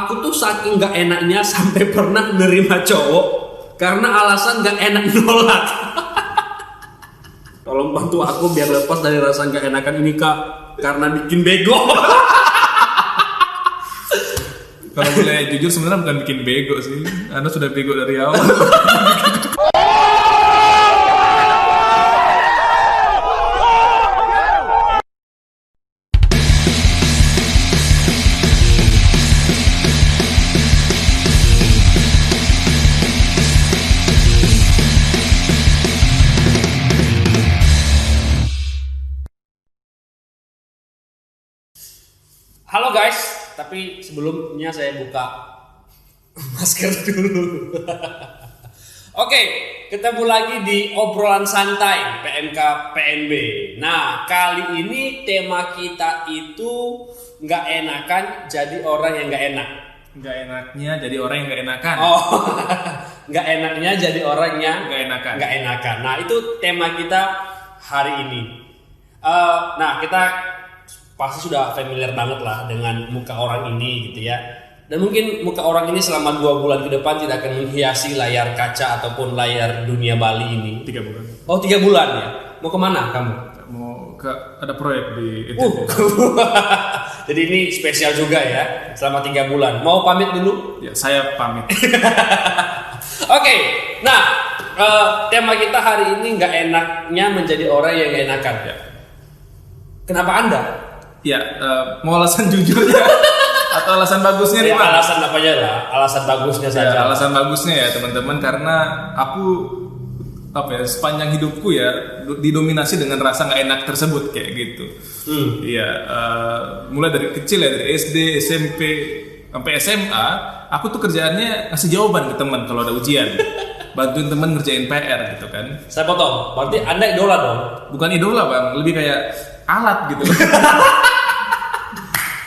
Aku tuh saking gak enaknya sampai pernah nerima cowok karena alasan gak enak nolak. Tolong bantu aku biar lepas dari rasa gak enakan ini kak, karena bikin bego. Kalau boleh jujur sebenarnya bukan bikin bego sih, Anda sudah bego dari awal. Halo guys, tapi sebelumnya saya buka masker dulu. Oke, ketemu lagi di obrolan santai PMK PNB. Nah, kali ini tema kita itu nggak enakan jadi orang yang nggak enak. Nggak enaknya jadi orang yang nggak enakan. Oh, nggak enaknya jadi orang yang Nggak enakan. Nah, itu tema kita hari ini. Nah, kita pasti sudah familiar banget lah dengan muka orang ini gitu ya. Dan mungkin muka orang ini selama 2 bulan ke depan tidak akan menghiasi layar kaca ataupun layar dunia Bali ini. 3 bulan. Oh, 3 bulan ya? Mau kemana kamu? Mau ke ada proyek di NTT. Jadi ini spesial juga ya, selama 3 bulan. Mau pamit dulu? Ya, saya pamit. Oke, nah tema kita hari ini nggak enaknya menjadi orang yang nggak enakan. Ya. Kenapa Anda? Ya, mau alasan jujurnya atau alasan bagusnya nih, Ya, Pak? alasan apa aja lah, alasan bagusnya saja. Ya, alasan bagusnya ya teman-teman, karena aku sepanjang hidupku ya didominasi dengan rasa nggak enak tersebut kayak gitu. Iya, mulai dari kecil ya, dari SD, SMP sampai SMA, aku tuh kerjaannya ngasih jawaban ke teman kalau ada ujian, bantuin teman ngerjain PR gitu kan. Saya potong, berarti Anda idola dong? Bukan idola bang, lebih kayak alat gitu.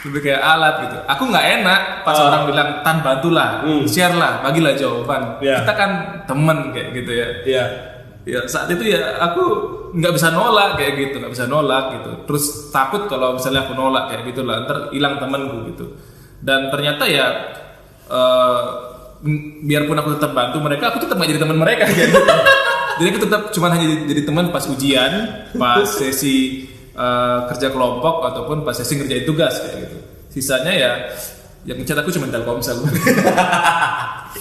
Lebih kayak alat gitu. Aku nggak enak pas orang bilang Tan bantulah, share lah, bagilah jawaban. Yeah. Kita kan temen kayak gitu ya. Iya. Ya saat itu ya aku nggak bisa nolak kayak gitu, nggak bisa nolak gitu. Terus takut kalau misalnya aku nolak kayak gitu lah, ntar hilang temanku gitu. Dan ternyata ya biarpun aku tetap bantu mereka, aku tetap nggak jadi teman mereka kayak gitu. Jadi aku tetap cuma hanya jadi teman pas ujian, pas sesi kerja kelompok ataupun pas sesi ngerjain tugas kayak gitu. Sisanya ya yang ngecat aku cuma Telkomsel.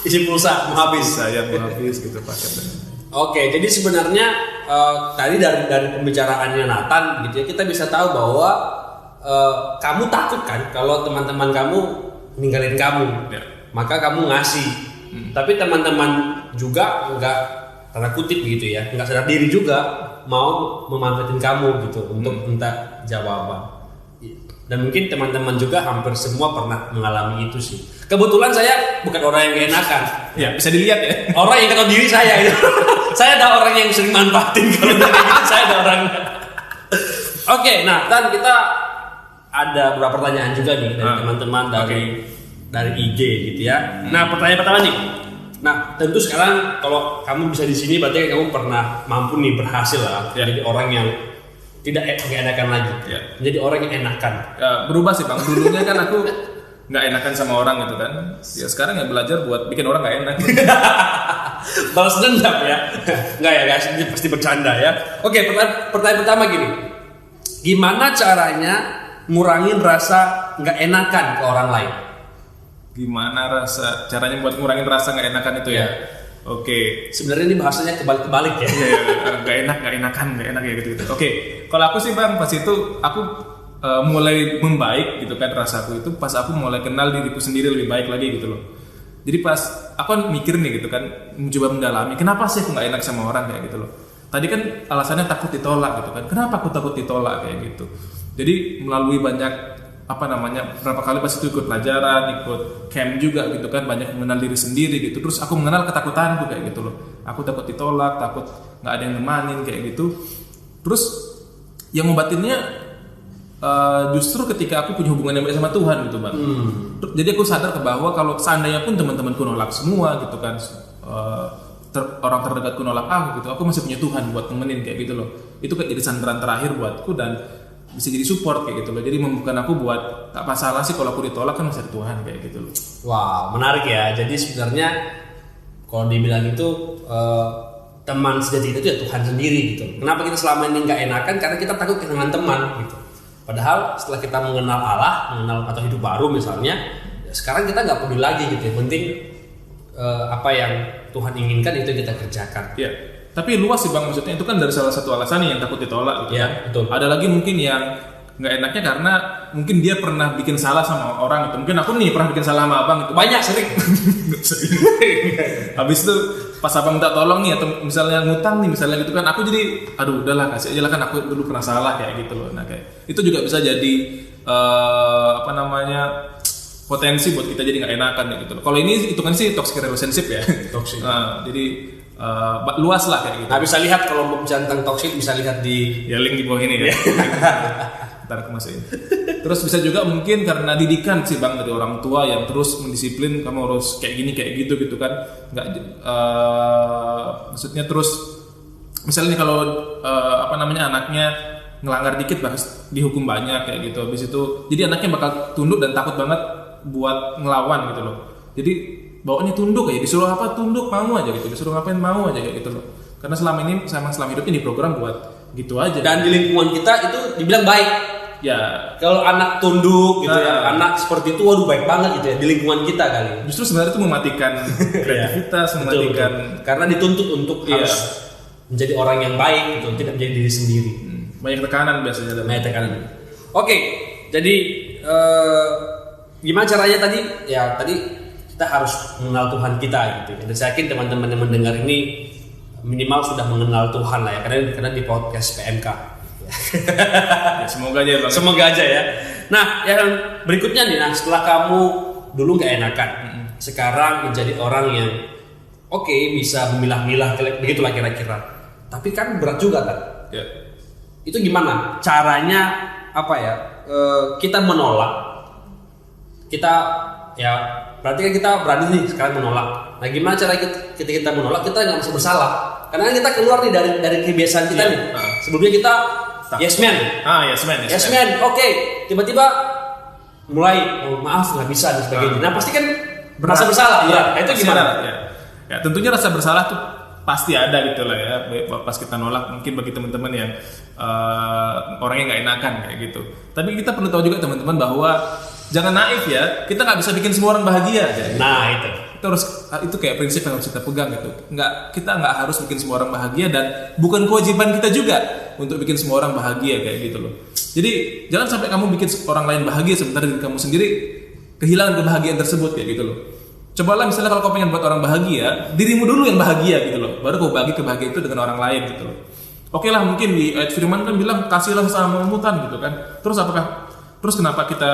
Isi pulsa mau habis. Saya mau habis gitu paketnya. Oke, jadi sebenarnya tadi dari pembicaraannya Nathan gitu ya, kita bisa tahu bahwa kamu takut kan kalau teman-teman kamu ninggalin kamu, Ya. maka kamu ngasih. Tapi teman-teman juga nggak, tanda kutip gitu ya, nggak sadar diri juga mau memanfaatin kamu gitu untuk minta jawaban. Dan mungkin teman-teman juga hampir semua pernah mengalami itu sih. Kebetulan saya bukan orang yang gak enakan. Ya bisa dilihat ya. Orang yang tahu diri saya itu. Saya ada orang yang sering manfaatin kalau kayak gitu. Saya ada orang. Oke, nah Dan kita ada beberapa pertanyaan juga nih dari teman-teman dari IG gitu ya. Nah pertanyaan pertama nih. Nah tentu sekarang kalau kamu bisa di sini berarti kamu pernah mampu nih berhasil lah jadi orang yang tidak enakan lagi. Menjadi orang yang enakan. Berubah sih bang. Dulunya kan aku nggak enakan sama orang gitu kan. Ya sekarang ya belajar buat bikin orang nggak enak. Balas dendam ya. Nggak ya guys, ini pasti bercanda ya. Oke, pertanyaan pertama gini. Gimana caranya ngurangin rasa nggak enakan ke orang lain? Gimana caranya buat ngurangin rasa nggak enakan itu ya? Oke. Sebenarnya ini bahasanya kebalik-kebalik ya. Nggak enak ya gitu. Oke. Kalau aku sih bang, pas itu aku mulai membaik gitu kan rasaku itu pas aku mulai kenal diriku sendiri lebih baik lagi gitu loh. Jadi pas aku kan mikir nih gitu kan, mencoba mendalami kenapa sih aku nggak enak sama orang kayak gitu loh. Tadi kan alasannya takut ditolak gitu kan. Kenapa aku takut ditolak kayak gitu? Jadi melalui banyak berapa kali pas itu ikut pelajaran, ikut camp juga gitu kan, banyak mengenal diri sendiri gitu. Terus aku mengenal ketakutanku kayak gitu loh. Aku takut ditolak, takut nggak ada yang nemanin kayak gitu. Terus yang ngobatinnya justru ketika aku punya hubungan yang baik sama Tuhan gitu bang. Jadi aku sadar bahwa kalau seandainya pun teman-temanku nolak semua gitu kan, orang terdekatku nolak aku gitu, aku masih punya Tuhan buat temenin kayak gitu loh. Itu kayak jadi sandaran terakhir buatku dan bisa jadi support kayak gitu loh. Jadi membuka aku buat tak masalah sih kalau aku ditolak kan masih ada Tuhan kayak gitu loh. Wow, menarik ya. Jadi sebenarnya kalau dibilang itu teman sejati itu ya Tuhan sendiri gitu. Kenapa kita selama ini nggak enakan? Karena kita takut kehilangan teman gitu. Padahal setelah kita mengenal Allah, mengenal atau hidup baru misalnya, ya sekarang kita nggak peduli lagi gitu. Yang penting apa yang Tuhan inginkan itu kita kerjakan. Ya. Tapi luas sih Bang, maksudnya itu kan dari salah satu alasan yang takut ditolak gitu ya, kan. Betul. Ada lagi mungkin yang nggak enaknya karena mungkin dia pernah bikin salah sama orang itu. Mungkin aku nih pernah bikin salah sama abang itu. Banyak sering. Habis itu pas abang minta tolong nih atau misalnya ngutang nih misalnya gitu kan, aku jadi aduh udahlah kasih aja lah kan aku dulu pernah salah kayak gitu loh. Nah kayak itu juga bisa jadi potensi buat kita jadi nggak enakan ya gitu loh. Kalau ini hitungan sih toxic relationship ya. Toxic. Jadi luas lah kayak gitu. Nah, bisa lihat kalau mau bicara tentang toxic bisa lihat di link di bawah ini ya. Ntar aku masukin. Terus bisa juga mungkin karena didikan sih Bang dari orang tua yang terus mendisiplin kamu harus kayak gini kayak gitu kan. Nggak maksudnya terus misalnya kalau anaknya ngelanggar dikit bahas dihukum banyak kayak gitu. Habis itu jadi anaknya bakal tunduk dan takut banget buat ngelawan gitu loh. Jadi bawaannya tunduk aja, disuruh apa tunduk mau aja gitu, disuruh ngapain mau aja kayak gitu loh. Karena selama hidup ini program buat gitu aja. Dan di lingkungan kita itu dibilang baik. Ya, kalau anak tunduk gitu ya, anak seperti itu waduh baik banget gitu ya di lingkungan kita kali. Justru sebenarnya itu mematikan kreativitas, mematikan betul. Karena dituntut untuk harus menjadi orang yang baik gitu, tidak menjadi diri sendiri. Banyak tekanan biasanya. Banyak tekanan. Oke, jadi gimana caranya tadi? Ya tadi kita harus mengenal Tuhan kita gitu. Dan saya yakin teman-teman yang mendengar ini minimal sudah mengenal Tuhan lah ya, karena di podcast PMK. Ya, semoga aja Bang. Semoga aja ya. Nah, yang berikutnya nih, setelah kamu dulu nggak enakan, sekarang menjadi orang yang bisa memilah-milah, begitulah kira-kira. Tapi kan berat juga kan? Ya. Itu gimana? Caranya kita menolak. Kita berarti kan kita berani nih sekarang menolak. Nah, gimana cara kita menolak? Kita nggak bisa bersalah. Karena kita keluar nih dari kebiasaan kita nih. Sebelumnya kita yes man. Yes man. Oke. Tiba-tiba mulai maaf nggak bisa dan sebagainya. Nah pasti kan merasa bersalah. Ya, itu gimana? Ya, tentunya rasa bersalah tuh pasti ada gitu lah ya. Pas kita nolak mungkin bagi teman-teman yang orangnya nggak enakan kayak gitu. Tapi kita perlu tahu juga teman-teman bahwa jangan naif ya. Kita nggak bisa bikin semua orang bahagia. Gitu. Nah itu kayak prinsip yang harus kita pegang gitu. Kita nggak harus bikin semua orang bahagia dan bukan kewajiban kita juga untuk bikin semua orang bahagia kayak gitu loh. Jadi jangan sampai kamu bikin orang lain bahagia sementara diri kamu sendiri kehilangan kebahagiaan tersebut kayak gitu loh. Cobalah misalnya kalau kau pengen buat orang bahagia, dirimu dulu yang bahagia gitu loh. Baru kau bagi kebahagiaan itu dengan orang lain gitu loh. Oke lah mungkin di ayat firman kan bilang kasihlah sama memutan gitu kan. Terus kenapa kita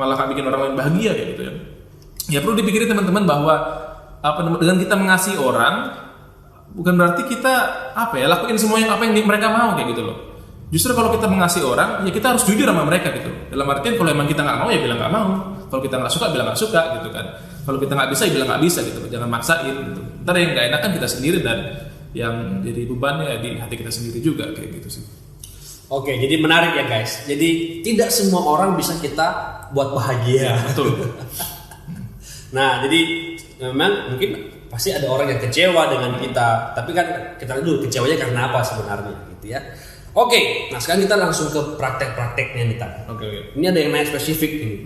malah gak bikin orang lain bahagia kayak gitu ya? Ya perlu dipikirin teman-teman bahwa dengan kita mengasihi orang bukan berarti kita lakuin semua apa yang mereka mau kayak gitu loh. Justru kalau kita mengasihi orang ya kita harus jujur sama mereka gitu. Dalam artian kalau emang kita nggak mau ya bilang nggak mau. Kalau kita nggak suka bilang nggak suka gitu kan. Kalau kita nggak bisa ya bilang nggak bisa gitu. Jangan maksain gitu. Ntar yang nggak enak kan kita sendiri dan yang jadi bebannya di hati kita sendiri juga kayak gitu sih. Oke, jadi menarik ya guys. Jadi tidak semua orang bisa kita buat bahagia. Betul. Nah, jadi memang mungkin pasti ada orang yang kecewa dengan kita. Tapi kan kita dulu kecewanya karena apa sebenarnya gitu ya. Oke, nah sekarang kita langsung ke praktek-prakteknya nih Tan. Oke. Ini ada yang nanya spesifik ini.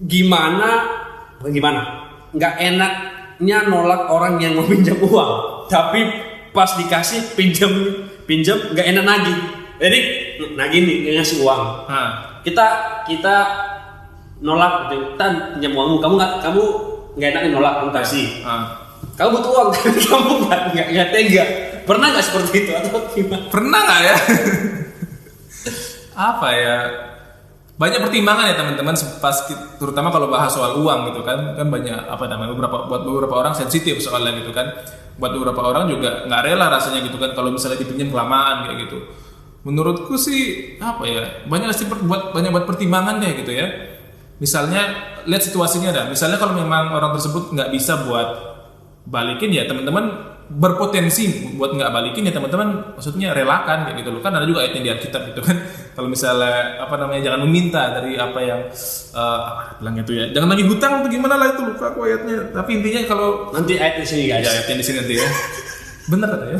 Gimana? Nggak enaknya nolak orang yang mau pinjam uang, tapi pas dikasih pinjam nggak enak nagih. Jadi nagih nih ngasih uang. Kita nolak gitu. Tan pinjam uangmu, kamu nggak enak nih nolak, kamu kasih. Kamu butuh uang tapi kamu nggak tega. Pernah nggak seperti itu atau gimana? Pernah nggak ya? Banyak pertimbangan ya teman-teman terutama kalau bahas soal uang gitu kan banyak buat beberapa orang sensitif soalnya gitu kan. Buat beberapa orang juga nggak rela rasanya gitu kan kalau misalnya dipinjam kelamaan kayak gitu. Menurutku sih banyak buat pertimbangan deh gitu ya. Misalnya lihat situasinya dah. Misalnya kalau memang orang tersebut nggak bisa buat balikin ya teman-teman berpotensi buat nggak balikin ya teman-teman maksudnya relakan kayak gitu loh kan ada juga ayatnya di Alkitab gitu kan Kalau misalnya jangan meminta dari apa yang bilang itu ya. Jangan lagi hutang atau gimana lah itu, lupa aku ayatnya. Tapi intinya kalau nanti ayat di sini guys. Ya, ayatnya di sini nanti ya. Bener kata ya.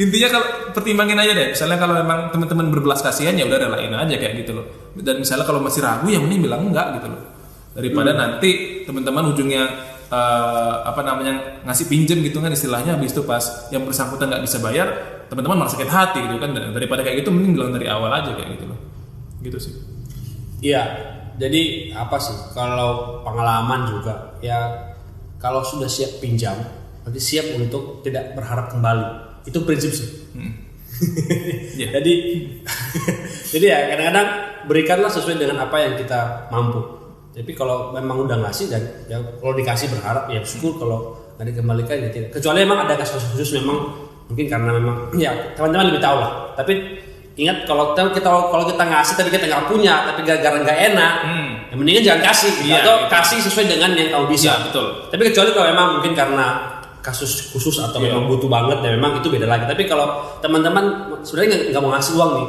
Intinya kalau pertimbangin aja deh. Misalnya kalau memang teman-teman berbelas kasihan ya udah relain aja kayak gitu loh. Dan misalnya kalau masih ragu ya mending bilang enggak gitu loh. Daripada nanti teman-teman ujungnya ngasih pinjem gitu kan istilahnya, habis itu pas yang bersangkutan nggak bisa bayar, teman-teman malah sakit hati gitu kan. Daripada kayak gitu mending bilang dari awal aja kayak gitu loh. Gitu sih. Iya. Jadi apa sih kalau pengalaman juga ya, kalau sudah siap pinjam berarti siap untuk tidak berharap kembali. Itu prinsip sih. Yeah. jadi ya kadang-kadang berikanlah sesuai dengan apa yang kita mampu. Tapi kalau memang udah ngasih dan ya kalau dikasih berharap ya syukur, kalau nggak dikembalikan ya tidak. Kecuali memang ada kasus khusus memang mungkin karena memang ya teman-teman lebih tahu lah. Tapi ingat kalau kita ngasih tapi kita nggak punya, tapi gara-gara nggak enak, ya mendingan jangan kasih gitu. Atau kasih sesuai dengan yang kamu bisa. Ya, betul. Tapi kecuali kalau memang mungkin karena kasus khusus atau memang butuh banget ya memang itu beda lagi. Tapi kalau teman-teman sebenarnya nggak mau ngasih uang nih,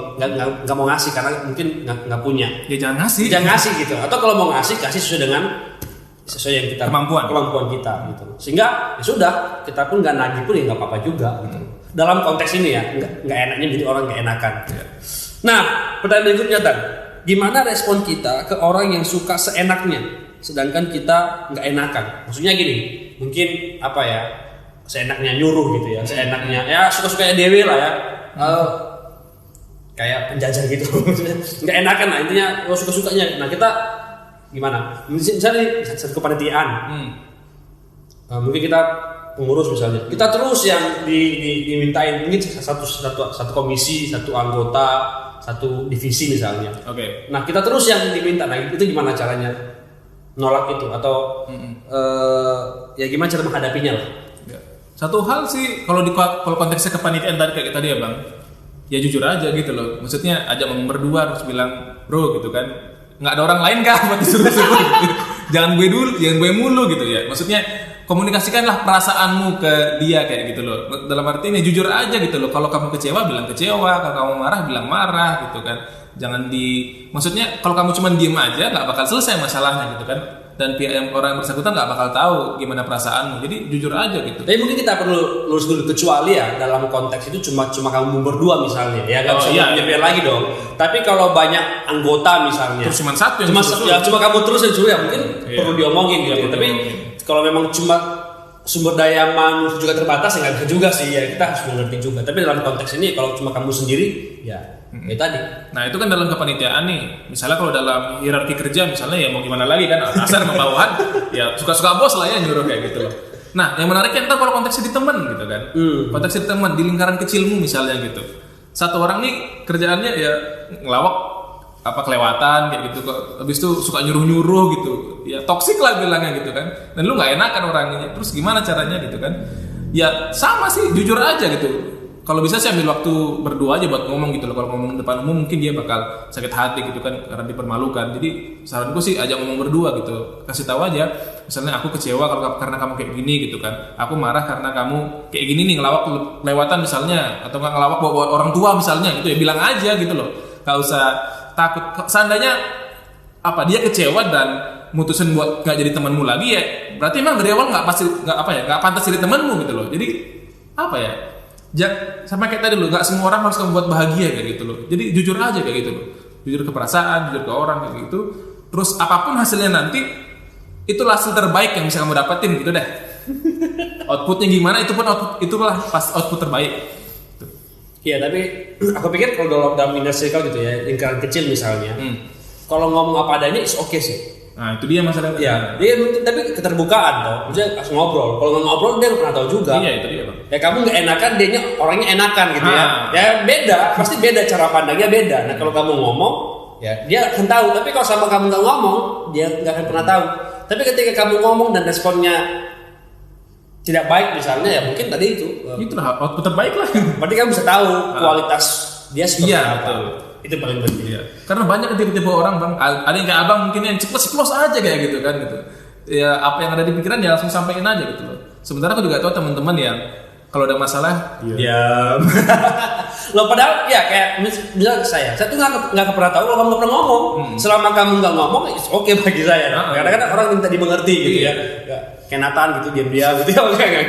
nggak mau ngasih karena mungkin nggak punya, ya jangan ngasih gitu. Atau kalau mau ngasih kasih sesuai yang kita kemampuan kita gitu. Sehingga ya sudah, kita pun nggak nagih pun ya nggak apa-apa juga gitu. Dalam konteks ini ya nggak enaknya jadi orang nggak enakan. Nah, pertanyaan berikutnya Dan, gimana respon kita ke orang yang suka seenaknya sedangkan kita nggak enakan? Maksudnya gini, mungkin seenaknya nyuruh gitu ya, seenaknya ya suka-sukanya dewe lah ya, kayak penjajah gitu. Nggak enakan lah intinya, suka-sukanya. Nah kita gimana? Misalnya satu kepanitiaan, mungkin kita pengurus misalnya, kita terus yang dimintain mungkin satu komisi, satu anggota, satu divisi misalnya. Oke. Nah kita terus yang diminta, nah itu gimana caranya nolak itu atau ya gimana cara menghadapinya lah? Satu hal sih kalau konteksnya kepanitiaan kayak tadi ya Bang, ya jujur aja gitu loh. Maksudnya ajak ngomong berdua terus bilang bro gitu kan, nggak ada orang lain kah buat disuruh-suruh? jangan gue mulu gitu ya. Maksudnya komunikasikanlah perasaanmu ke dia kayak gitu loh. Dalam arti ini jujur aja gitu loh. Kalau kamu kecewa bilang kecewa, kalau kamu marah bilang marah gitu kan. Maksudnya kalau kamu cuma diem aja nggak bakal selesai masalahnya gitu kan. Dan pihak yang orang yang bersangkutan nggak bakal tahu gimana perasaanmu. Jadi jujur aja gitu. Tapi mungkin kita perlu lurus dulu, kecuali ya dalam konteks itu cuma kamu berdua misalnya ya nggak bisa nyepir lagi dong. Tapi kalau banyak anggota misalnya, terus cuma satu cuma kamu terus yang suruh ya mungkin perlu diomongin gitu. Tapi kalau memang cuma sumber daya manusia juga terbatas ya nggak bisa juga sih ya, kita harus mengerti juga. Tapi dalam konteks ini kalau cuma kamu sendiri ya itu tadi. Nah itu kan dalam kepanitiaan nih. Misalnya kalau dalam hierarki kerja misalnya ya mau gimana lagi kan, atasan sama bawahan ya suka-suka bos lah ya nyuruh kayak gitu loh. Nah yang menariknya ntar kalau konteksnya di teman gitu kan, konteksnya di teman di lingkaran kecilmu misalnya gitu. Satu orang nih kerjaannya ya ngelawak kelewatan kayak gitu kok, habis itu suka nyuruh gitu ya, toksik lah bilangnya gitu kan, dan lu nggak enakan orangnya. Terus gimana caranya gitu kan? Ya sama sih, jujur aja gitu. Kalau bisa sih ambil waktu berdua aja buat ngomong gitu loh. Kalau ngomong depan umum mungkin dia bakal sakit hati gitu kan karena dipermalukan. Jadi saranku sih ajak ngomong berdua gitu, kasih tahu aja misalnya aku kecewa karena kamu kayak gini gitu kan, aku marah karena kamu kayak gini nih, ngelawak kelewatan misalnya, atau nggak ngelawak bawa orang tua misalnya gitu ya, bilang aja gitu loh, nggak usah takut. Seandainya dia kecewa dan mutusin buat nggak jadi temanmu lagi ya berarti emang dari awal nggak pantas jadi temanmu gitu loh. Jadi sama kayak tadi loh, nggak semua orang harus kamu buat bahagia kayak gitu loh. Jadi jujur aja kayak gitu loh, jujur ke perasaan, jujur ke orang kayak gitu. Terus apapun hasilnya nanti itulah hasil terbaik yang bisa kamu dapetin gitu deh. Outputnya gimana itulah pas output terbaik. Iya, tapi aku pikir kalau dalam inner circle gitu ya, lingkaran kecil misalnya, kalau ngomong apa adanya is okay sih. Nah itu dia masalahnya. Iya, tapi keterbukaan toh, maksudnya ngobrol. Kalau nggak ngobrol dia nggak pernah tahu juga. Iya itu dia Bang. Ya kamu nggak enakan, dianya orangnya enakan gitu ya. Ya beda, pasti beda cara pandangnya beda. Nah kalau kamu ngomong, ya dia akan tahu. Tapi kalau sama kamu nggak ngomong, dia nggak akan pernah tahu. Tapi ketika kamu ngomong dan responnya tidak baik misalnya, ya mungkin tadi itulah output terbaik lah. Berarti kamu bisa tahu kualitas dia seperti apa. Betul. Itu paling penting. Iya. Karena banyak tipe-tipe orang Bang, ada yang kayak abang mungkin yang ceplos aja kayak gitu kan gitu. Ya apa yang ada di pikiran ya langsung sampaikan aja gitu loh. Sementara aku juga tahu teman-teman yang Kalau ada masalah, diam. Lo padahal ya kayak misal saya tuh nggak pernah tahu kalau kamu nggak pernah ngomong. Selama kamu nggak ngomong, oke bagi saya. Kadang-kadang orang minta dimengerti gitu ya. Kayak Nathan gitu diam-diam gitu ya.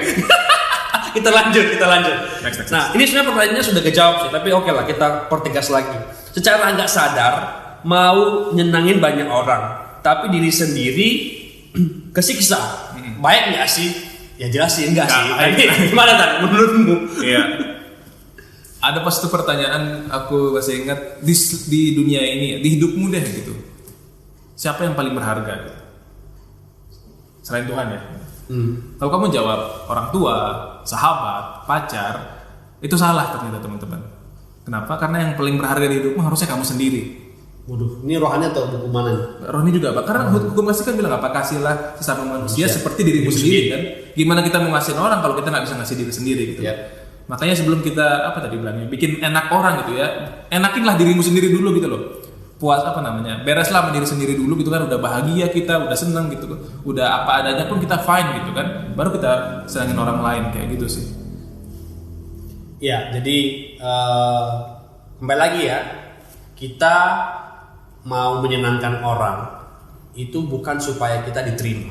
Kita lanjut. Next. Nah ini sebenarnya pertanyaannya sudah kejawab sih, tapi oke lah kita pertegas lagi. Secara nggak sadar mau nyenangin banyak orang, tapi diri sendiri kesiksa. Baik nggak sih? Ya jelas sih enggak sih. Tapi gimana Tan menurutmu? Iya. Ada pas itu pertanyaan aku masih ingat di dunia ini, di hidupmu deh gitu. Siapa yang paling berharga? Gitu? Selain Tuhan ya. Kalau kamu jawab orang tua, sahabat, pacar, itu salah ternyata teman-teman. Kenapa? Karena yang paling berharga di hidupmu harusnya kamu sendiri. Waduh, ini rohani atau buku mana nih? Rohani juga apa? Karena hukum kasih kan bilang apa? Kasihlah sesama manusia seperti dirimu sendiri kan. Gimana kita mau ngasihin orang kalau kita nggak bisa ngasih diri sendiri gitu. Makanya sebelum kita apa tadi bilangnya bikin enak orang gitu ya, enakinlah dirimu sendiri dulu gitu loh. Puas apa namanya? Bereslah sama diri sendiri dulu gitu kan. Udah bahagia kita, udah seneng gitu kan. Udah apa adanya pun kita fine gitu kan. Baru kita senangin orang lain kayak gitu sih. Ya, jadi kembali lagi ya, kita mau menyenangkan orang itu bukan supaya kita diterima,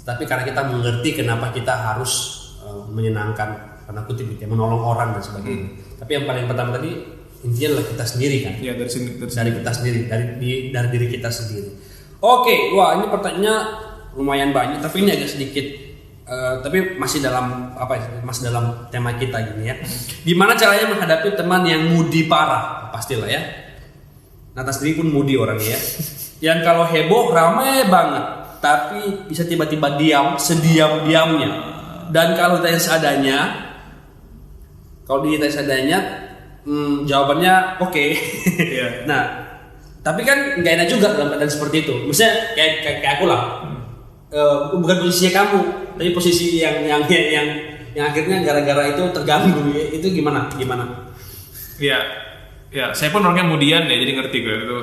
tapi karena kita mengerti kenapa kita harus menyenangkan, karena kutip ya, menolong orang dan sebagainya. Tapi yang paling pertama tadi intinya adalah kita sendiri kan, dari kita sendiri, dari diri kita sendiri. Oke, wah ini pertanyaannya lumayan banyak, tapi ini agak sedikit, tapi masih dalam masih dalam tema kita gini ya. Gimana caranya menghadapi teman yang moody parah? Pastilah ya. Nata sendiri pun moody orangnya ya. Yang kalau heboh ramai banget, tapi bisa tiba-tiba diam, sediam-diamnya. Dan kalau ditanya seadanya, jawabannya oke. Yeah. Nah, tapi kan nggak enak juga dalam keadaan seperti itu. Misalnya kayak aku lah, bukan posisinya kamu, tapi posisi yang akhirnya gara-gara itu terganggu. Itu gimana? Iya. Ya, saya pun orangnya kemudian ya, jadi ngerti gue itu.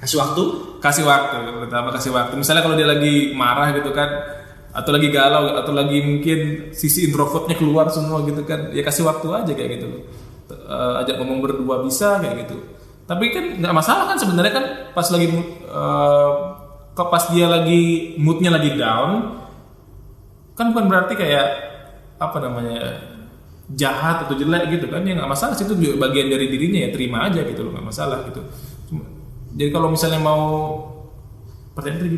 Kasih waktu. Pertama kasih waktu. Misalnya kalau dia lagi marah gitu kan, atau lagi galau, atau lagi mungkin sisi introvertnya keluar semua gitu kan, ya kasih waktu aja kayak gitu. Ajak ngomong berdua bisa kayak gitu. Tapi kan nggak masalah kan sebenarnya kan pas dia lagi moodnya lagi down, kan bukan berarti kayak apa namanya jahat atau jelek gitu kan, ya nggak masalah sih, itu juga bagian dari dirinya, ya terima aja gitu loh, nggak masalah gitu. Jadi kalau misalnya mau pertanyaan itu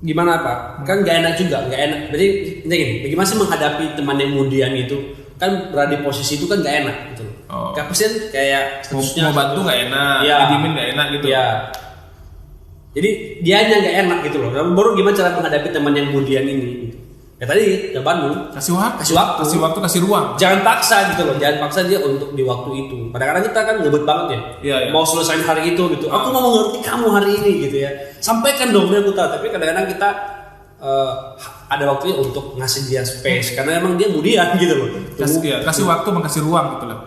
gimana apa? Kan nggak enak juga, nggak enak. Berarti gini, bagaimana sih menghadapi teman yang kemudian itu? Kan berada di posisi itu kan nggak enak gitu. Kapasian kayak mau bantu nggak enak, diemin nggak enak gitu. Ya. Jadi dianya nggak enak gitu loh. Baru gimana cara menghadapi teman yang kemudian ini? Gitu. Ya tadi jawabanmu kasih waktu, kasih ruang. Jangan paksa gitu loh, jangan paksa dia untuk di waktu itu. Kadang-kadang kita kan ngebet banget ya. Mau selesai hari itu gitu. Aku mau mengerti kamu hari ini gitu ya. Sampaikan dong, aku tahu. Tapi kadang-kadang kita ada waktunya untuk ngasih dia space karena emang dia kemudian gitu loh. Kasih waktu, kasih ruang gitu loh.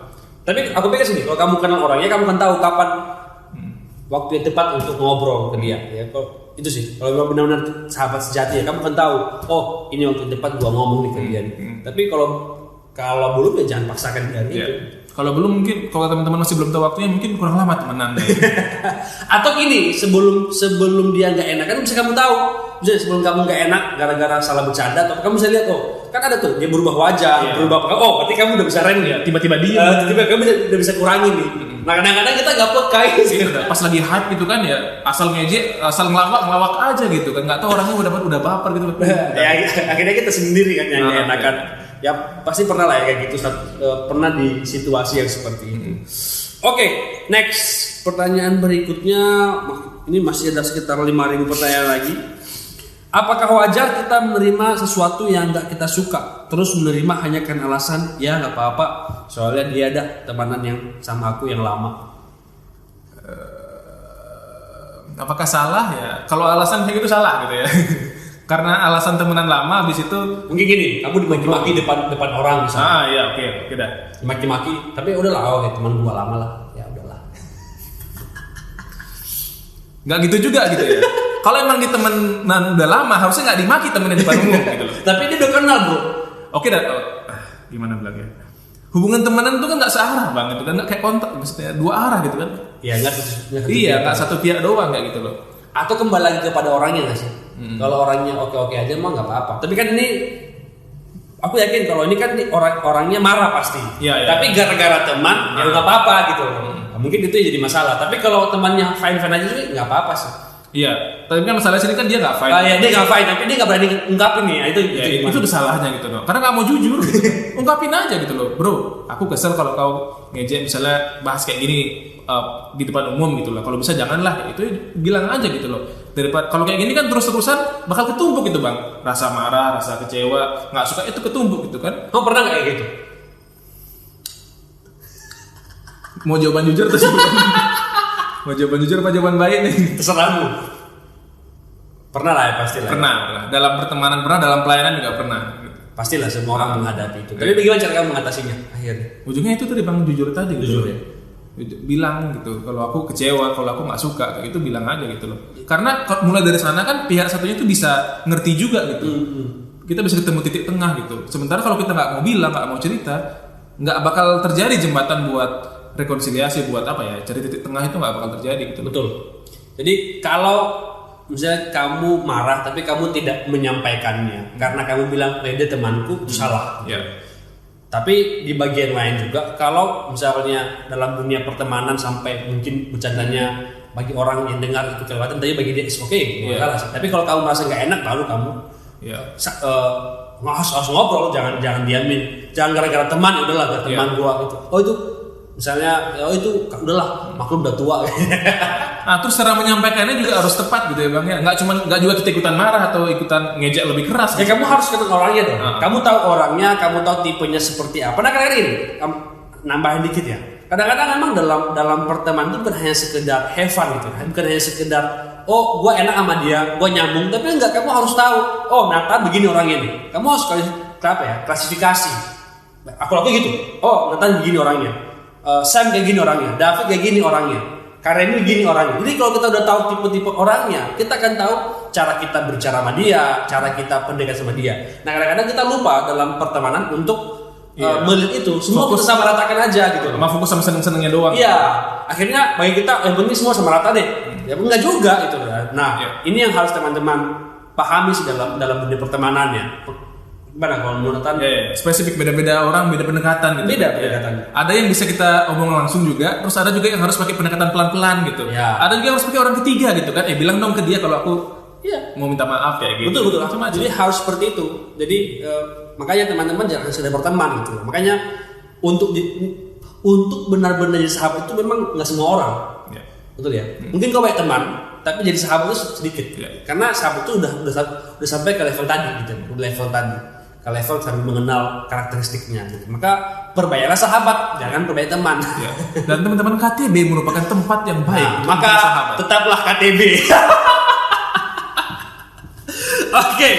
Tapi aku pikir sini, kalau kamu kenal orangnya, kamu kan tahu kapan waktu yang tepat untuk ngobrol ke dia. Ya, itu sih, kalau benar-benar sahabat sejati ya, kamu kan tahu, oh ini waktu yang tepat gua ngomong nih ke dia. Tapi kalau belum ya jangan paksakan dia gitu. Kalau belum mungkin, kalau teman-teman masih belum tahu waktunya, mungkin kurang lama temenan deh. Atau gini, sebelum dia nggak enak kan bisa kamu tahu. Misalnya sebelum kamu nggak enak gara-gara salah bercanda, atau kamu bisa lihat kan ada tuh dia berubah wajah, berubah berarti kamu udah bisa rem tiba-tiba dia, tiba-tiba kamu udah bisa kurangin nih. Nah kadang-kadang kita nggak peka sih. Pas lagi hype gitu kan ya, asal ngejek, asal ngelawak aja gitu kan, nggak tahu orangnya udah baper gitu. Ya akhirnya kita sendiri kan yang nggak enakan. Ya pasti pernah lah ya kayak gitu, pernah di situasi yang seperti itu. Oke, next pertanyaan berikutnya, ini masih ada sekitar 5.000 pertanyaan lagi. Apakah wajar kita menerima sesuatu yang nggak kita suka, terus menerima hanya karena alasan ya nggak apa-apa, soalnya dia ada temenan yang sama aku yang lama? Apakah salah ya? Kalau alasan kayak gitu salah gitu ya. Karena alasan temenan lama, habis itu mungkin gini, kamu dimaki-maki depan orang misalnya. Iya oke dah. Dimaki-maki, tapi udahlah, teman gua lama lah, ya udahlah. Nggak gitu juga gitu ya. Kalau emang di temenan udah lama, harusnya nggak dimaki temennya di depan umum gitu loh. Tapi dia udah kenal bro. Oke dah, gimana bilangnya? Hubungan temenan itu kan nggak searah bang, itu kan nggak kayak kontak, maksudnya dua arah gitu kan? Iya Nggak satu pihak doang kayak gitu loh. Atau kembali lagi kepada orangnya nggak sih? Kalau orangnya oke aja mah nggak apa-apa. Tapi kan ini aku yakin kalau ini kan orangnya marah pasti. Iya. Tapi gara-gara teman ya nggak apa-apa gitu. Mungkin itu jadi masalah. Tapi kalau temannya fine aja juga nggak apa-apa sih. Iya, tapi kan masalah sini kan dia nggak fine. Ya, dia nggak fine, tapi dia nggak berani ungkapin nih. Itu udah salahnya gitu loh. Karena nggak mau jujur gitu. Ungkapin aja gitu loh, bro. Aku kesel kalau kau ngejek misalnya bahas kayak gini di depan umum gitu loh. Kalau bisa janganlah, itu bilang aja gitu loh. Daripada kalau kayak gini kan terus-terusan bakal ketumpuk gitu bang. Rasa marah, rasa kecewa, nggak suka itu ketumpuk gitu kan. Kamu pernah nggak kayak gitu? Mau jawaban jujur atau mau jawaban jujur apa jawaban baik nih? Terserahmu. Pernah lah ya pasti lah. Pernah. Dalam pertemanan pernah, dalam pelayanan juga pernah. Pastilah semua orang menghadapi itu. Tapi bagaimana cara kamu mengatasinya akhirnya? Ujungnya itu tadi bang jujur tadi. Jujur gitu. ya. Bilang gitu. Kalau aku kecewa, kalau aku nggak suka, kayak itu bilang aja gitu loh. Karena mulai dari sana kan pihak satunya itu bisa ngerti juga gitu. Kita bisa ketemu titik tengah gitu. Sementara kalau kita nggak mau bilang, nggak mau cerita, nggak bakal terjadi jembatan buat rekonsiliasi, buat apa ya? Cari titik tengah itu nggak bakal terjadi gitu. Betul. Jadi kalau misalnya kamu marah tapi kamu tidak menyampaikannya karena kamu bilang dia temanku, itu salah. Ya. Tapi di bagian lain juga kalau misalnya dalam dunia pertemanan sampai mungkin bercandanya bagi orang yang dengar itu kelewatan, tapi bagi dia oke, salah sih. Tapi kalau kamu merasa nggak enak baru kamu harus ngobrol, jangan diamin. Jangan gara-gara teman, udahlah teman gua gitu. Oh itu misalnya itu udahlah maklum udah tua. Nah terus cara menyampaikannya juga harus tepat gitu ya bang ya, nggak juga kita ikutan marah atau ikutan ngejek lebih keras. Ya kamu harus kenal orangnya dong. Kamu tahu orangnya, kamu tahu tipenya seperti apa. Nah kadang-kadang ini nambahin dikit ya. Kadang-kadang memang dalam pertemanan itu bukan hanya sekedar have fun gitu, bukan hanya sekedar gue enak sama dia, gue nyambung. Tapi enggak, kamu harus tahu. Oh Nathan begini orangnya nih. Kamu harus klasifikasi. Aku gitu. Oh Nathan begini orangnya. Sam kayak gini orangnya, David kayak gini orangnya, Karen gini orangnya. Jadi kalau kita udah tahu tipe-tipe orangnya, kita akan tahu cara kita berbicara sama dia, cara kita pendekat sama dia. Nah kadang-kadang kita lupa dalam pertemanan untuk melihat itu. Semua kita sama ratakan aja gitu. Sama fokus sama seneng-senengnya doang. Iya. Akhirnya bagi kita yang penting semua sama rata deh. Ya enggak juga gitu kan. Nah ini yang harus teman-teman pahami sih dalam dunia pertemanannya. Gimana kalau menurut Anda? Spesifik beda-beda orang, beda pendekatan gitu. Beda pendekatan. Ada yang bisa kita omong langsung juga, terus ada juga yang harus pakai pendekatan pelan-pelan gitu. Ya. Ada juga yang harus pakai orang ketiga gitu kan. Bilang dong ke dia kalau aku mau minta maaf kayak gitu. Betul. Jadi harus seperti itu. Jadi makanya teman-teman jangan sekedar berteman gitu. Makanya untuk benar-benar jadi sahabat itu memang nggak semua orang. Ya. Betul ya. Mungkin kau baik teman, tapi jadi sahabat itu sedikit. Ya. Karena sahabat itu udah sampai ke level tadi gitu. Ke level sambil mengenal karakteristiknya gitu. Maka perbaikilah sahabat, jangan perbaiki teman. Ya. Dan teman-teman KTB merupakan tempat yang baik. Maka tetaplah KTB. Oke.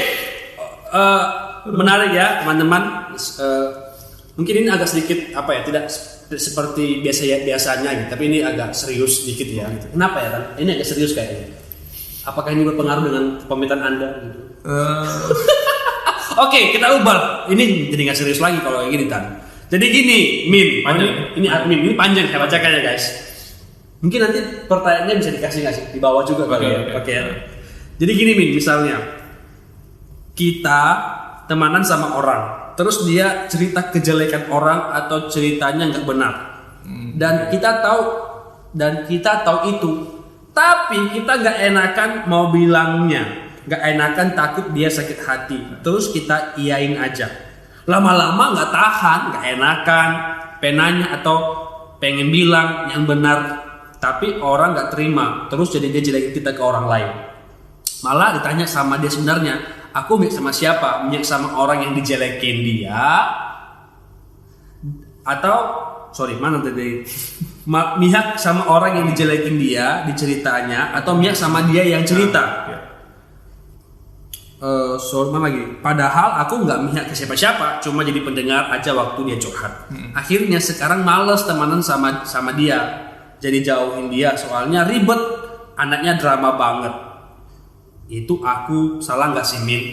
Menarik ya teman-teman. Mungkin ini agak sedikit tidak seperti biasanya gitu, tapi ini agak serius sedikit ya. Gitu. Kenapa ya Tan? Ini agak serius kayaknya. Apakah ini berpengaruh dengan pemikiran Anda gitu? Oke, kita ubah. Ini jadi nggak serius lagi kalau kayak gini Tan. Jadi gini, Min. Ini admin, ini panjang saya bacakan ya guys. Mungkin nanti pertanyaannya bisa dikasih nggak sih di bawah juga kali ya. Oke. Jadi gini Min, misalnya kita temanan sama orang, terus dia cerita kejelekan orang atau ceritanya nggak benar, dan kita tahu itu, tapi kita nggak enakan mau bilangnya. Gak enakan, takut dia sakit hati. Terus kita iyain aja. Lama-lama gak tahan, gak enakan, penanya atau pengen bilang yang benar, tapi orang gak terima. Terus jadi dia jelekin kita ke orang lain. Malah ditanya sama dia sebenarnya, aku mihak sama siapa? Mihak sama orang yang dijelekin dia, atau mihak sama orang yang dijelekin dia di ceritanya, atau mihak sama dia yang cerita. Padahal aku nggak mihak ke siapa-siapa, cuma jadi pendengar aja waktu dia curhat. Akhirnya sekarang males temanan sama dia, jadi jauhin dia soalnya ribet, anaknya drama banget. Itu aku salah nggak sih Min?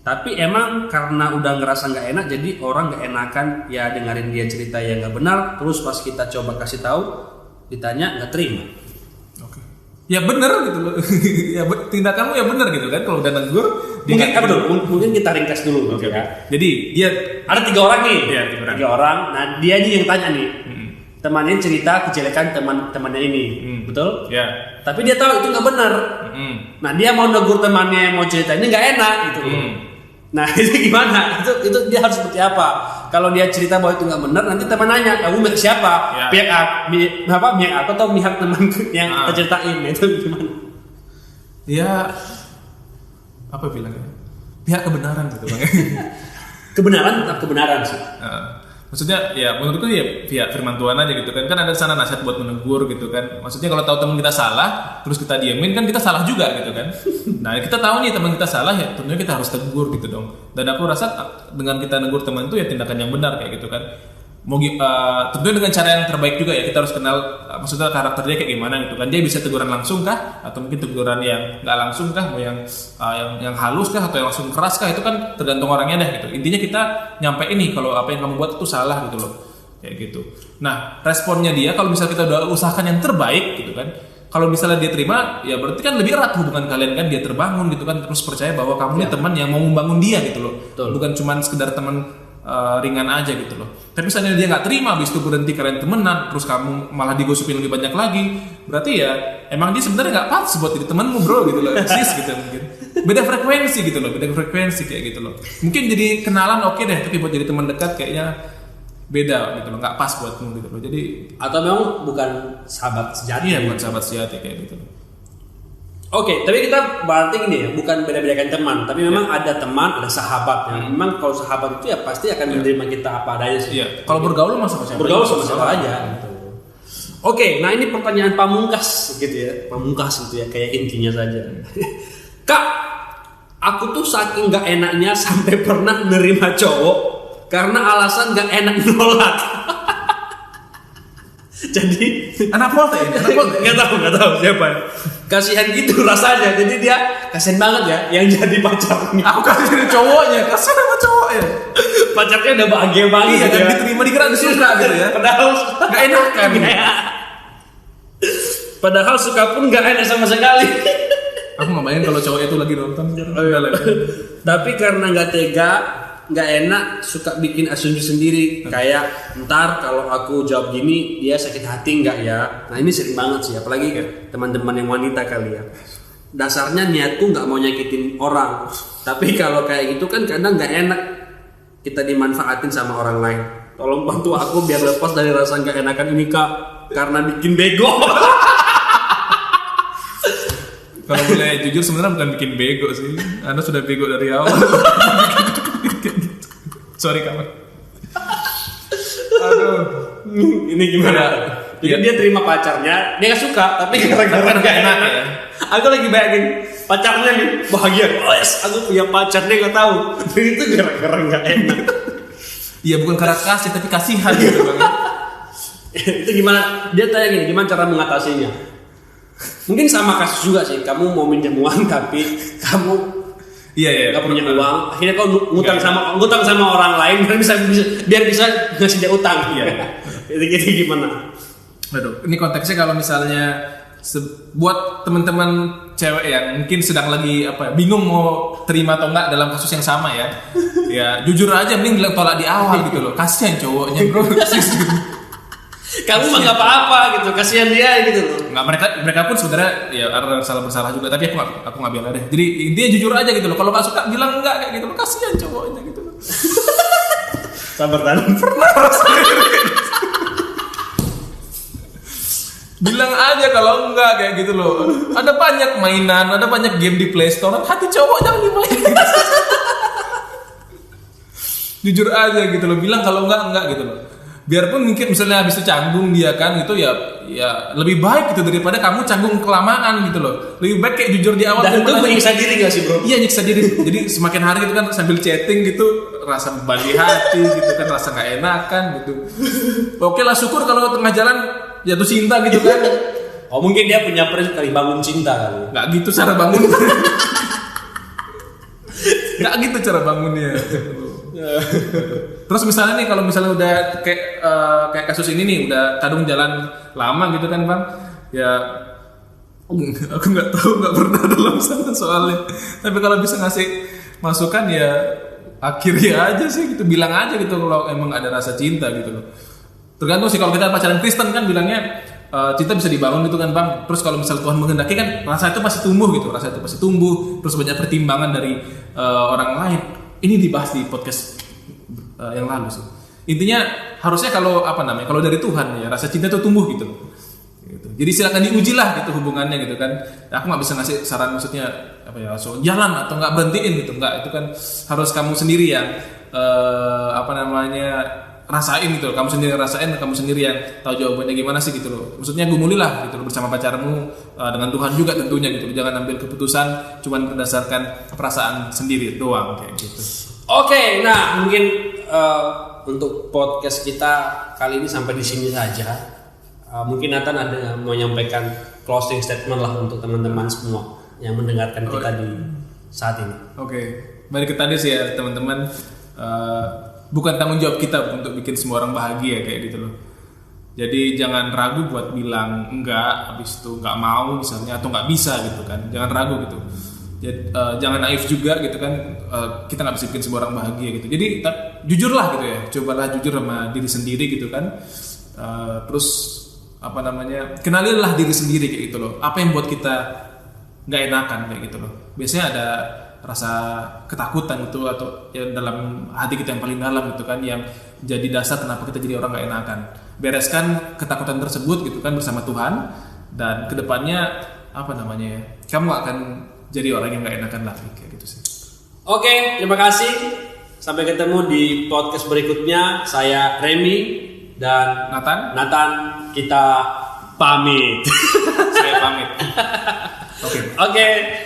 Tapi emang karena udah ngerasa nggak enak, jadi orang nggak enakan ya dengerin dia cerita yang nggak benar. Terus pas kita coba kasih tahu, ditanya nggak terima. Oke. Ya benar gitu loh. Ya tindakanmu ya benar gitu kan. Kalau udah negur, Mungkin kita ringkas dulu gitu ya. Jadi dia ada 3 orang nih. Iya, 3 orang. 3 orang. Nah dia nih yang tanya nih. Temannya cerita kejelekan temannya ini, betul? Ya. Tapi dia tahu itu nggak benar. Nah dia mau negur temannya yang mau cerita ini nggak enak gitu. Nah itu gimana? Itu dia harus seperti apa? Kalau dia cerita bahwa itu nggak benar, nanti teman nanya, kamu pihak siapa? Ya. Pihak aku atau pihak teman yang kita ceritain? Itu gimana? Ya apa bilangnya? Pihak kebenaran gitu bang. Kebenaran tetap kebenaran sih. Maksudnya ya menurutku ya pihak firman Tuhan aja gitu kan ada sana nasihat buat menegur gitu kan. Maksudnya kalau tahu teman kita salah terus kita diemin kan kita salah juga gitu kan. Nah kita tahu nih teman kita salah ya tentunya kita harus tegur gitu dong. Dan aku rasa dengan kita negur teman itu ya tindakan yang benar kayak gitu kan. Tentunya dengan cara yang terbaik juga ya kita harus kenal maksudnya karakter dia kayak gimana gitu kan. Dia bisa teguran langsung kah atau mungkin teguran yang nggak langsung kah, mau yang halus kah atau yang langsung keras kah, itu kan tergantung orangnya deh gitu. Intinya kita nyampe ini kalau apa yang kamu buat itu salah gitu loh kayak gitu. Nah responnya dia kalau misalnya kita udah usahakan yang terbaik gitu kan, kalau misalnya dia terima ya berarti kan lebih erat hubungan kalian kan, dia terbangun gitu kan, terus percaya bahwa kamu ini teman yang mau membangun dia gitu loh. Betul. Bukan cuma sekedar teman ringan aja gitu loh. Tapi misalnya dia nggak terima, habis itu berhenti kalian temenan, terus kamu malah digosipin lebih banyak lagi, berarti ya emang dia sebenarnya nggak pantas buat jadi temanmu bro gitu loh, sis gitu mungkin. Beda frekuensi gitu loh, beda frekuensi kayak gitu loh. Mungkin jadi kenalan oke deh, tapi buat jadi teman dekat kayaknya beda gitu loh, nggak pas buatmu gitu loh. Jadi atau memang bukan sahabat sejati. Iya bukan sahabat sejati kayak gitu loh. Oke, tapi kita berarti gini ya, bukan beda-bedakan teman, tapi memang ada teman, ada sahabat. Memang kalau sahabat itu ya pasti akan menerima kita apa adanya sih. Iya. Kalau bergaul sama siapa? Bergaul sama siapa aja. Gitu. Oke, nah ini pertanyaan pamungkas gitu ya, pamungkas gitu ya, kayak intinya saja. Kak, aku tuh saking nggak enaknya sampai pernah nerima cowok karena alasan nggak enak nolak. Jadi anak Polte nggak tahu siapa ya. Kasihan gitu rasanya, jadi dia kasihan banget ya yang jadi pacarnya. Aku kasih jadi cowoknya, kasihan sama cowoknya. Pacarnya udah bahagia banget. Iya, dan diterima dikira suka gitu ya. Padahal nggak enak kan. Padahal suka pun nggak enak sama sekali. Aku nggak bayangin kalau cowok itu lagi nonton. Tapi karena nggak tega, nggak enak, suka bikin asumsi sendiri. Kayak ntar kalau aku jawab gini dia sakit hati nggak ya. Nah ini sering banget sih, apalagi teman-teman yang wanita kali ya. Dasarnya niatku nggak mau nyakitin orang, tapi kalau kayak gitu kan kadang nggak enak kita dimanfaatin sama orang lain. Tolong bantu aku biar lepas dari rasa nggak enakan ini kak, karena bikin bego. Kalau boleh jujur sebenarnya bukan bikin bego sih, Anda sudah bego dari awal. Sorry kawan. Aduh, ini gimana? Jadi dia terima pacarnya, dia gak suka, tapi gara-gara gak enak ya. Aku lagi bayangin pacarnya nih bahagia, yes, aku punya pacar, dia gak tahu. Itu gara-gara gak enak. Iya bukan karena kasih, tapi kasihan gitu bang. Itu gimana? Dia tanya gini, gimana cara mengatasinya? Mungkin sama kasus juga sih, kamu mau minjem uang tapi kamu nggak punya uang, akhirnya kau ngutang sama orang lain biar bisa ngasih dia utang. Itu gimana? Aduh, ini konteksnya kalau misalnya buat teman-teman cewek yang mungkin sedang lagi bingung mau terima atau enggak dalam kasus yang sama ya, ya jujur aja mending tolak di awal gitu loh, kasihan cowoknya bro. Kamu mah nggak apa-apa gitu, kasihan dia gitu loh. Nggak, mereka pun sebenarnya ya ada salah bersalah juga, tapi aku nggak bilang deh. Jadi intinya jujur aja gitu loh. Kalau nggak suka bilang enggak kayak gitu loh, kasihan cowoknya gitu loh. Sabar tanam pernah bilang aja kalau enggak kayak gitu loh. Ada banyak mainan, ada banyak game di Play Store. Hati cowok jangan dimainin. Jujur aja gitu loh, bilang kalau enggak gitu loh. Biarpun mungkin misalnya habis itu canggung dia kan gitu ya lebih baik gitu daripada kamu canggung kelamaan gitu loh. Lebih baik kayak jujur di awal. Dan itu menyiksa diri gak sih bro? Iya nyiksa diri. Jadi semakin hari gitu kan sambil chatting gitu rasa beban di hati gitu kan, rasa gak enakan gitu. Oke lah syukur kalau tengah jalan jatuh cinta gitu kan. Oh mungkin dia punya prinsip kali bangun cinta kali. Gak gitu cara bangun. Nggak gitu cara bangunnya. Terus misalnya nih kalau misalnya udah kayak kasus ini nih udah kadung jalan lama gitu kan Bang, ya aku nggak tahu, nggak pernah dalam sana soalnya. Tapi kalau bisa ngasih masukan ya akhirnya aja sih gitu, bilang aja gitu kalau emang ada rasa cinta gitu loh. Tergantung sih, kalau kita pacaran Kristen kan bilangnya cinta bisa dibangun gitu kan Bang. Terus kalau misalnya Tuhan menghendaki kan rasa itu pasti tumbuh gitu, rasa itu pasti tumbuh. Terus banyak pertimbangan dari orang lain. Ini dibahas di podcast yang lalu sih. Intinya harusnya kalau kalau dari Tuhan ya rasa cinta itu tumbuh gitu. Jadi silakan diuji lah gitu hubungannya gitu kan. Aku nggak bisa ngasih saran maksudnya so jalan atau nggak berhentiin gitu, nggak, itu kan harus kamu sendiri yang rasain gitu loh. Kamu sendiri rasain, kamu sendiri yang tahu jawabannya gimana sih gitu loh. Maksudnya gumulilah gitu loh bersama pacarmu, dengan Tuhan juga tentunya gitu. Jangan ambil keputusan cuman berdasarkan perasaan sendiri doang kayak gitu. Oke, nah mungkin untuk podcast kita kali ini sampai di sini saja. Mungkin Nathan ada mau menyampaikan closing statement lah untuk teman-teman semua yang mendengarkan kita di saat ini. Oke, balik ke tadi sih ya teman-teman, bukan tanggung jawab kita untuk bikin semua orang bahagia kayak gitu loh. Jadi jangan ragu buat bilang enggak, habis itu enggak mau misalnya atau enggak bisa gitu kan. Jangan ragu gitu. Jadi, jangan naif juga gitu kan. Kita nggak bisa bikin semua orang bahagia gitu. Jadi jujurlah gitu ya. Cobalah jujur sama diri sendiri gitu kan. Terus kenalilah diri sendiri kayak gitu loh. Apa yang buat kita nggak enakan kayak gitu loh. Biasanya ada rasa ketakutan itu atau ya dalam hati kita yang paling dalam gitu kan, yang jadi dasar kenapa kita jadi orang nggak enakan. Bereskan ketakutan tersebut gitu kan bersama Tuhan, dan kedepannya kamu akan jadi orang yang nggak enakan lagi kayak gitu sih. Oke, terima kasih. Sampai ketemu di podcast berikutnya. Saya Remy dan Nathan. Kita pamit. Saya pamit. Oke.